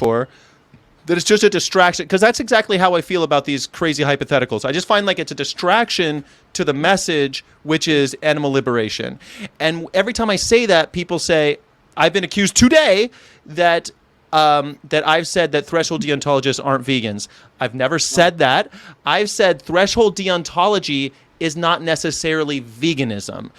for, that it's just a distraction, because that's exactly how I feel about these crazy hypotheticals. I just find like it's a distraction to the message, which is animal liberation. And every time I say that, people say, I've been accused today that that I've said that threshold deontologists aren't vegans. I've never said that. I've said threshold deontology is not necessarily veganism.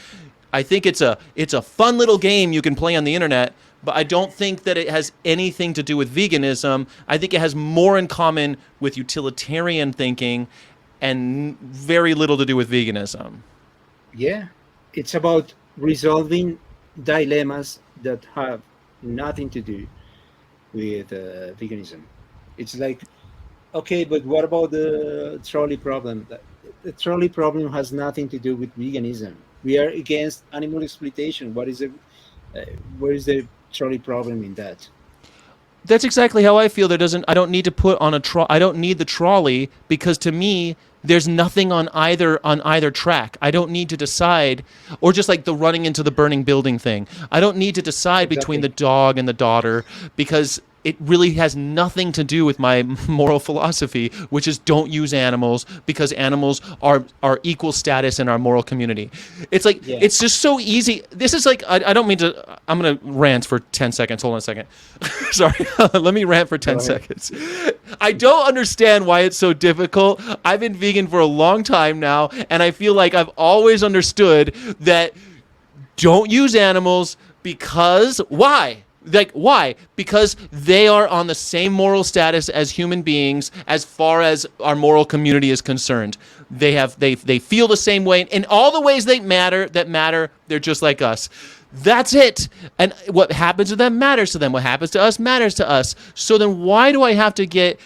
I think it's a fun little game you can play on the internet, but I don't think that it has anything to do with veganism. I think it has more in common with utilitarian thinking and very little to do with veganism. Yeah, it's about resolving dilemmas that have nothing to do with veganism. It's like, okay, but what about the trolley problem? The trolley problem has nothing to do with veganism. We are against animal exploitation. Uh, where is the trolley problem in that? That's exactly how I feel. I don't need to put on I don't need the trolley, because to me there's nothing on either track. I don't need to decide, or just like the running into the burning building thing. I don't need to decide between Exactly. the dog and the daughter, because it really has nothing to do with my moral philosophy, which is don't use animals, because animals are equal status in our moral community. It's like, Yeah. it's just so easy. This is like, I don't mean to, I'm going to rant for 10 seconds. Hold on a second. Sorry. Let me rant for 10 Go ahead. seconds. I don't understand why it's so difficult. I've been vegan for a long time now, and I feel like I've always understood that don't use animals, because why? Like, why? Because they are on the same moral status as human beings as far as our moral community is concerned. They feel the same way in all the ways that matter. They're just like us. That's it. And what happens to them matters to them. What happens to us matters to us. So then why do I have to get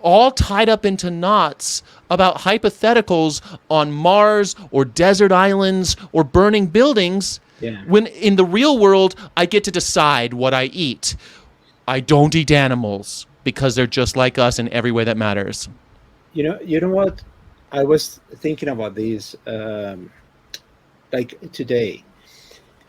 all tied up into knots about hypotheticals on Mars or desert islands or burning buildings, Yeah. when in the real world I get to decide what I eat? I don't eat animals because they're just like us in every way that matters. You know what? I was thinking about this, like today,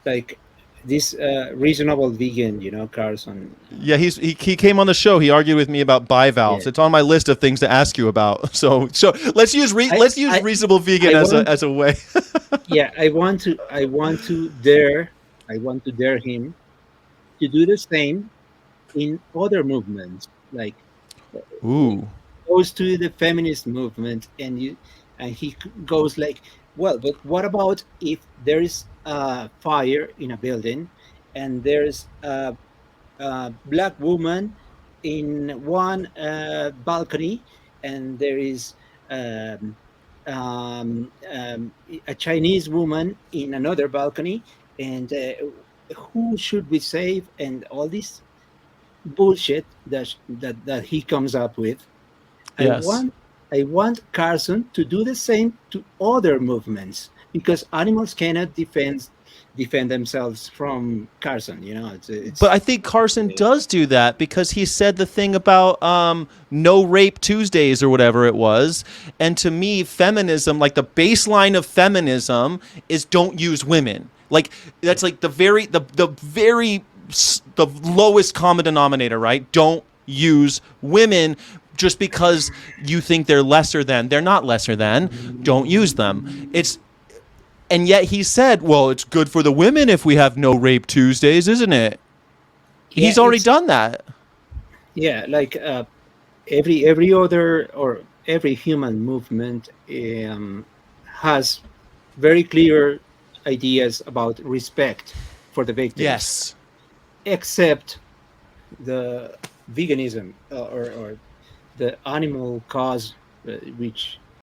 like this reasonable vegan, Carson. Yeah, he came on the show. He argued with me about bivalves. Yeah. It's on my list of things to ask you about. So let's use I, reasonable vegan I as want, a way. yeah, I want to dare him to do the same in other movements, like he Ooh. goes to the feminist movement, and he goes like, well, but what about if there is a fire in a building, and there's a black woman in one balcony, and there is um, a Chinese woman in another balcony, and who should we save, and all this bullshit that he comes up with. I Yes. want I want Carson to do the same to other movements, because animals cannot defend themselves from Carson. But I think Carson does do that, because he said the thing about no rape Tuesdays or whatever it was. And to me, feminism, like the baseline of feminism, is don't use women. Like that's like the lowest common denominator, right? Don't use women just because you think they're lesser than. They're not lesser than. Don't use them. And yet he said, well, it's good for the women if we have no rape Tuesdays, isn't it? Yeah, He's already done that. yeah, like every other, or every human movement has very clear ideas about respect for the victims, Yes. except the veganism, or the animal cause, which